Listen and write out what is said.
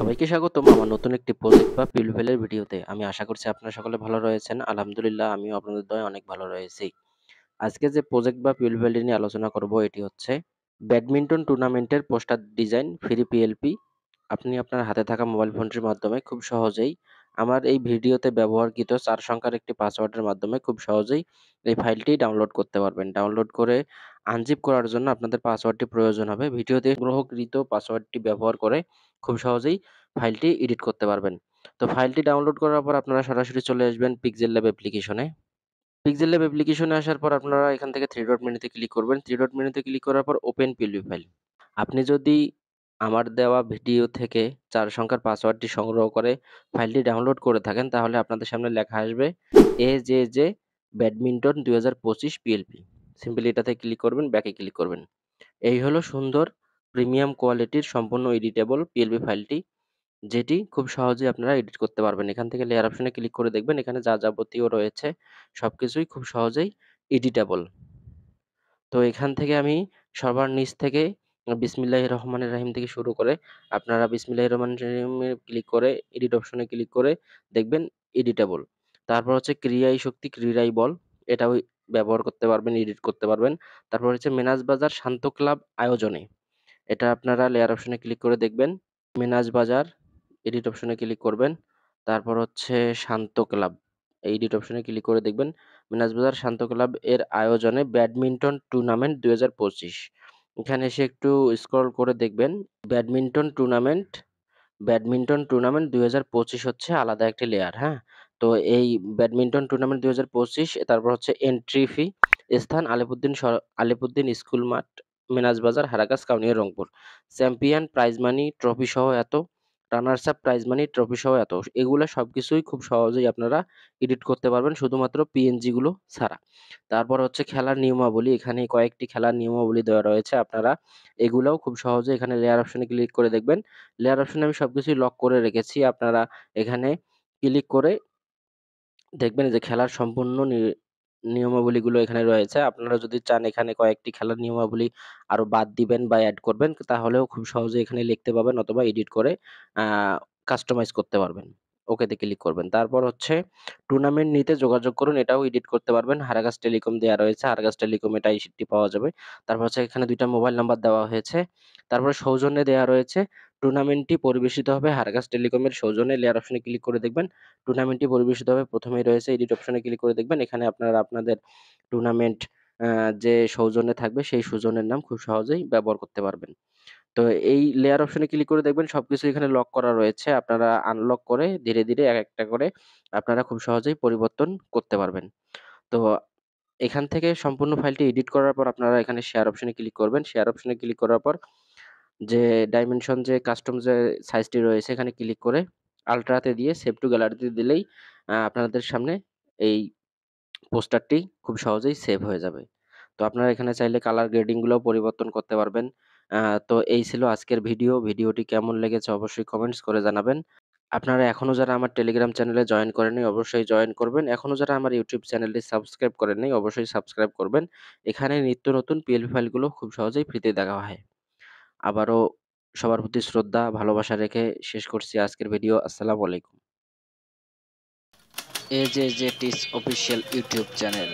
সবাইকে স্বাগতম আমার নতুন একটি প্রজেক্ট বা পিলভেলের ভিডিওতে। আমি আশা করছি আপনারা সকলে ভালো রয়েছেন। আলহামদুলিল্লাহ আমিও আপনাদের দয়ায় অনেক ভালো রয়েছি। আজকে যে প্রজেক্ট বা পিলভেল নিয়ে আলোচনা করব এটি হচ্ছে ব্যাডমিন্টন টুর্নামেন্টের পোস্টার ডিজাইন ফ্রি পিএলপি। আপনি আপনার হাতে থাকা মোবাইল ফোনটির মাধ্যমে খুব সহজেই আমার এই ভিডিওতে ব্যবহারকৃত ৪ সংখ্যার একটি পাসওয়ার্ডের মাধ্যমে খুব সহজেই এই ফাইলটি ডাউনলোড করতে পারবেন। ডাউনলোড করে আনজিপ করার জন্য আপনাদের পাসওয়ার্ডটি প্রয়োজন হবে। ভিডিওতে গ্রহকৃত পাসওয়ার্ডটি ব্যবহার করে খুব সহজেই ফাইলটি এডিট করতে পারবেন। তো ফাইলটি ডাউনলোড করার পর আপনারা সরাসরি চলে আসবেন পিক্সেল ল্যাব অ্যাপ্লিকেশনে। পিক্সেল ল্যাব অ্যাপ্লিকেশনে আসার পর আপনারা এখান থেকে 3 ডট মেনুতে ক্লিক করবেন। 3 ডট মেনুতে ক্লিক করার পর ওপেন পিএলপি ফাইল। আপনি যদি আমার দেওয়া ভিডিও থেকে ৪ সংখ্যার পাসওয়ার্ডটি সংগ্রহ করে ফাইলটি ডাউনলোড করে থাকেন, তাহলে আপনাদের সামনে লেখা আসবে এজেজে ব্যাডমিন্টন ২০২৫ পিএলপি। সিম্পলি এটাতে ক্লিক করবেন, ব্যাকে ক্লিক করবেন। এই হলো সুন্দর প্রিমিয়াম কোয়ালিটির সম্পূর্ণ এডিটেবল পিএলপি ফাইলটি, যেটি খুব সহজেই আপনারা এডিট করতে পারবেন। এখান থেকে লেয়ার অপশনে ক্লিক করে দেখবেন এখানে যা যাবতীয় রয়েছে সবকিছুই খুব সহজেই এডিটেবল। তো এখান থেকে আমি সবার নিচ থেকে বিসমিল্লাহির রহমানির রহিম থেকে শুরু করে আপনারা বিসমিল্লাহির রহমানির রহিমে ক্লিক করে এডিট অপশনে ক্লিক করে দেখবেন এডিটেবল। তারপর হচ্ছে ক্রিয়াই শক্তি ক্রীড়াই বল, এটাও ব্যবহার করতে পারবেন, এডিট করতে পারবেন। তারপর হচ্ছে মেনাজ বাজার শান্ত ক্লাব আয়োজনে, এটা আপনারা লেয়ার অপশনে ক্লিক করে দেখবেন। মেনাজ বাজার এডিট অপশনে ক্লিক করবেন। তারপর হচ্ছে শান্ত ক্লাব, এডিট অপশনে ক্লিক করে দেখবেন মিনাজ বাজার শান্ত ক্লাব এর আয়োজনে ব্যাডমিন্টন টুর্নামেন্ট ২০২৫। এখানে এসে একটু স্ক্রল করে দেখবেন ব্যাডমিন্টন টুর্নামেন্ট ২০২৫ হচ্ছে আলাদা একটি লেয়ার, হ্যাঁ? তো এই ব্যাডমিন্টন টুর্নামেন্ট ২০২৫ তারপর হচ্ছে এন্ট্রি ফি, স্থান আলিপুদ্দিন স্কুল মাঠ, মিনাজ বাজার, Haragach, Kaunia, Rangpur. Champion prize money trophy সহ এত, runners up prize money trophy সহ এত। এগুলা সবকিছুই খুব সহজেই আপনারা এডিট করতে পারবেন শুধুমাত্র পিএনজি গুলো ছাড়া। তারপর হচ্ছে খেলার নিয়মাবলী, এখানে কয়েকটি খেলার নিয়মাবলী দেওয়া রয়েছে। আপনারা এগুলাও খুব সহজে এখানে লেয়ার অপশনে ক্লিক করে দেখবেন। লেয়ার অপশনে আমি সবকিছুই লক করে রেখেছি। আপনারা এখানে ক্লিক করে দেখবেন যে খেলার সম্পূর্ণ নিয়মাবলীগুলো এখানে রয়েছে। আপনারা যদি চান এখানে কয়েকটি খেলার নিয়মাবলী আরো বাদ দিবেন বা এড করবেন, তাহলেও খুব সহজেই এখানে লিখতে পাবেন অথবা এডিট করে আ কাস্টমাইজ করতে পারবেন। ওকেতে ক্লিক করবেন। তারপর হচ্ছে টুর্নামেন্ট নিতে যোগাযোগ করুন, এটাও এডিট করতে পারবেন। হারাগাছ টেলিকম দেয়া রয়েছে। হারাগাছ টেলিকম এটা আইসিটি পাওয়া যাবে। তারপর হচ্ছে এখানে ২ টা মোবাইল নাম্বার দেওয়া হয়েছে। তারপরে সৌজন্যে দেয়া রয়েছে। টুর্নামেন্টটি পরিবেশিত হবে হারাগাছ টেলিকমের সৌজন্যে। লেয়ার অপশনে ক্লিক করে দেখবেন টুর্নামেন্টটি পরিবেশিত হবে। প্রথমেই রয়েছে এডিট অপশনে ক্লিক করে দেখবেন। এখানে আপনারা আপনাদের টুর্নামেন্ট যে সৌজন্যে থাকবে সেই সৌজন্যের নাম খুব সহজেই ব্যবহার করতে পারবেন। তো এই লেয়ার অপশনে ক্লিক করে দেখবেন সবকিছু এখানে লক করা রয়েছে। আপনারা আনলক করে ধীরে, ধীরে একটা করে আপনারা খুব সহজেই পরিবর্তন করতে পারবেন। তো এখান থেকে সম্পূর্ণ ফাইলটি এডিট করার পর আপনারা এখানে শেয়ার অপশনে ক্লিক করবেন। শেয়ার অপশনে ক্লিক করার পর যে ডাইমেনশন যে কাস্টম যে সাইজটি রয়েছে এখানে ক্লিক করে আল্ট্রাতে দিয়ে সেভ টু গ্যালারিতে দিলেই আপনাদের সামনে এই পোস্টারটি খুব সহজেই সেভ হয়ে যাবে। তো আপনারা এখানে চাইলে কালার গ্রেডিং গুলোও পরিবর্তন করতে পারবেন। আ তো এই ছিল আজকের ভিডিও। ভিডিওটি কেমন লেগেছে অবশ্যই কমেন্টস করে জানাবেন। আপনারা এখনো যারা আমার টেলিগ্রাম চ্যানেলে জয়েন করেননি অবশ্যই জয়েন করবেন। এখনো যারা আমার ইউটিউব চ্যানেলটি সাবস্ক্রাইব করেননি অবশ্যই সাবস্ক্রাইব করবেন। এখানে নিত্য নতুন পিএলপি ফাইলগুলো খুব সহজেই ফ্রিতে দেওয়া হয়। আবারও সবার প্রতি শ্রদ্ধা, ভালোবাসা রেখে শেষ করছি আজকের ভিডিও। আসসালামু আলাইকুম। এজে জেটিস অফিসিয়াল ইউটিউব চ্যানেল।